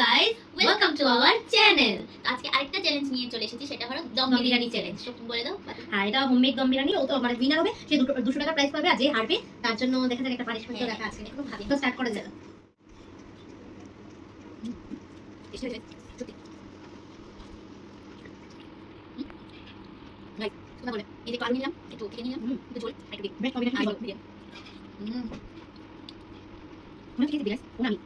Guys, welcome to our channel. আজকে আরেকটা challenge নিয়ে চলে এসেছি, সেটা হলো দম বিরিয়ানি চ্যালেঞ্জ। তো বলে দাও। হ্যাঁ, এটা হোমমেড দম বিরিয়ানি। ও তো মানে উইনার হবে, সে 200 টাকা প্রাইস পাবে, আর যে হারবে তার জন্য দেখা যাক একটা পানিশমেন্টও রাখা আছে। একটু ভাবি তো স্টার্ট করা যাক। গাইস, তোমরা বলে এই যে আলু নিলাম, একটু চিকেন নিলাম, একটু ঝোল, একটু দিই। বেস্ট কম্বিনেশন আর কি বল? দিলাম। মনে হচ্ছে গাইস, উনামি।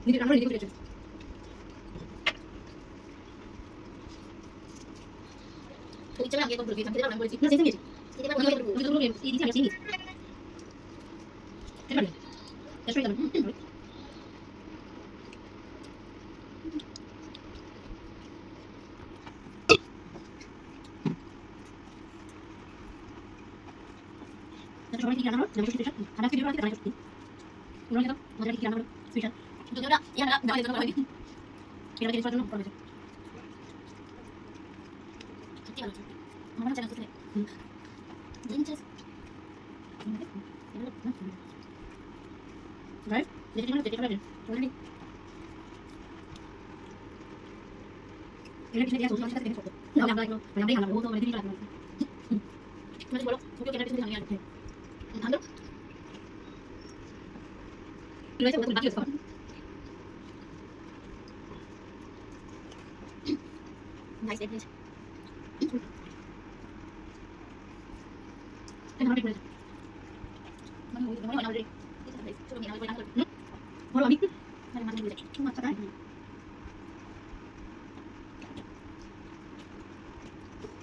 নিজে রান্না করে নিজে করেছো। তো ইচ্ছা লাগে একদম পুরো খেতে পারলাম বলেছি। না সেটা নিয়েছি। খেতে পারলাম আমি পুরো। দুটো এই দিছি আমি চিনি। এটা পারবে। এটা দাও। এটা সবাই কি রান্না করো? যেমন স্পেশাল। খানা কি রান্না করতে রান্না করতে। উনাকে দাও। মজা কি রান্না করো? স্পেশাল। যদিও না ইয়ারা দাওয়াতের জন্য হয়নি। এটা জিনিস জন্য করবে। সত্যি ভালো সত্যি। আমার চ্যানেল থেকে জিনিস Right? Jadi mana? Jadi mana? Mana ni? Ini bisa dia solusi kita sebagai foto. Nah, yang lain, yang lain halaman foto, mana ini halaman. মানে বলো ওকে কেন কিছু জানি আর ভালো Ini aja untuk bagi sekarang. Nice nice Kan harus boleh. মানে ওই মনে হয় অলরেডি ছোট মেয়ে আমার বই না Baru ambil. মানে মানে বুঝে Cuma sekarang.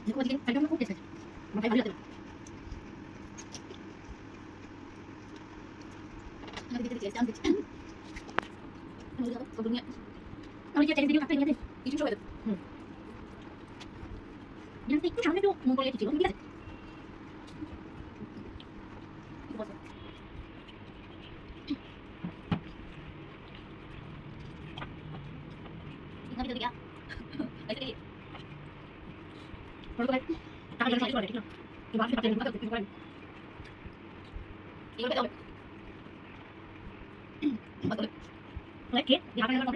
Aku lagi ada mau kopi saja. Makai balik lah. আমি দিতে দিতে আমি দিচ্ছি আমি যাবো তো দুনিয়া Kalau dia cari video apa ini? কিছু সবাই Yang itu sampai tu mau boleh kecil. Dia. আমি তো দিকে আইতে Kalau tu tak ada satu ada kita. Coba kita pakai dulu kita pakai. এগুলো পেতে হবে Lagi, dia pakai apa?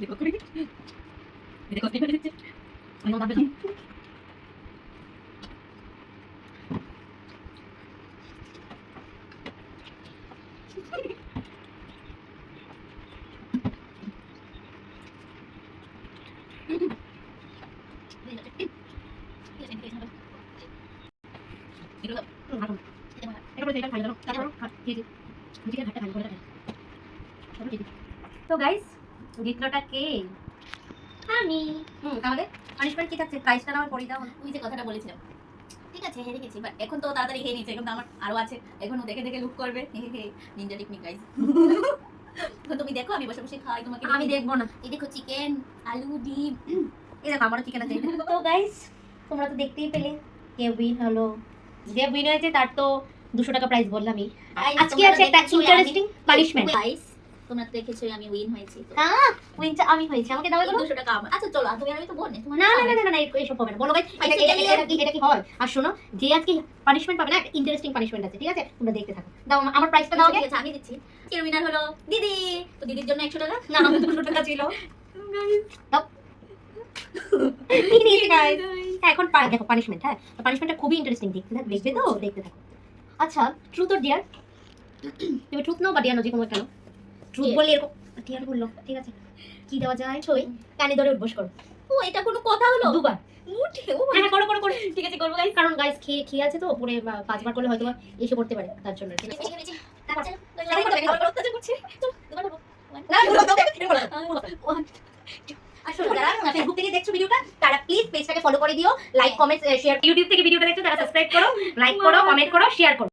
देखो करेंगे देखो स्पीकर দিচ্ছে আমি ওটা দিলাম এটা এটা খাই দাও তারপর খেয়ে দিই নিজে ঘাটটা খাই করে রাখেন তারপর খেয়ে দিই তো গাইস জিতলোটা কে আমি তাহলে পানিশমেন্ট কি থাকছে প্রাইসটা নাও করে দাও ওই যে কথাটা বলেছিলাম ঠিক আছে হেরে গেছি বাট এখন তো তাড়াতাড়ি খেয়ে নিচ্ছে এখন তো আমার আরো আছে এখনো দেখে দেখে লুক করবে নিনজা টেকনিক গাইস এখন তুমি দেখো আমি বসে বসে খাই তোমাকে আমি দেখবো না এই দেখো চিকেন আলু ডিম এই দেখো আমারও চিকেন আছে তো গাইস তোমরা তো দেখতেই পেলে কে উইন হলো যে উইন হয়েছে তার তো 200 টাকা প্রাইস বললামই আজকে আছে একটা ইন্টারেস্টিং পানিশমেন্ট গাইস তোমরা তো দেখেছো আমি উইন হয়েছি হ্যাঁ উইনটা আমি হয়েছি আমাকে দাও এগুলো 200 টাকা আমার আচ্ছা চলো তুমি আমি তো বলনি তোমার না না না না এইসব হবে না বলো গাইস এটা কি হয় আর শোনো যে আজকে পানিশমেন্ট পাবে না একটা ইন্টারেস্টিং পানিশমেন্ট আছে ঠিক আছে তোমরা দেখতে থাকো দাও আমার প্রাইসটা দাও ঠিক আছে আমি দিচ্ছি এর উইনার হলো দিদি তো দিদির জন্য 100 টাকা না আমার 200 টাকা ছিল দাও ঠিক আছে গাইস এখন দেখো পানিশমেন্ট হ্যাঁ তো পানিশমেন্টটা খুবই ইন্টারেস্টিং দেখবে তো দেখতে থাকো আচ্ছা ট্রুথ অর ডিয়ার তুমি ট্রুথ নাও বা ডিয়ার নাও যে কোনো একটা নাও ট্রুথ বললে এরকম ডিয়ার বললো ঠিক আছে কি দেওয়া যায় ছই কানে ধরে উঠবস করো ও এটা কোনো কথা হলো দুবার উঠে ও হ্যাঁ করো করো করো ঠিক আছে করব গাইস কারণ গাইস খেয়ে আছে তো পরে 5বার করলে হয়তো এসে পড়তে পারে তার জন্য ঠিক আছে আসলে যারা ফেসবুক থেকে দেখছো ভিডিওটা তারা প্লিজ পেজটাকে ফলো করে দিও লাইক কমেন্ট শেয়ার ইউটিউব থেকে ভিডিওটা দেখছো তারা সাবস্ক্রাইব করো লাইক করো কমেন্ট করো শেয়ার করো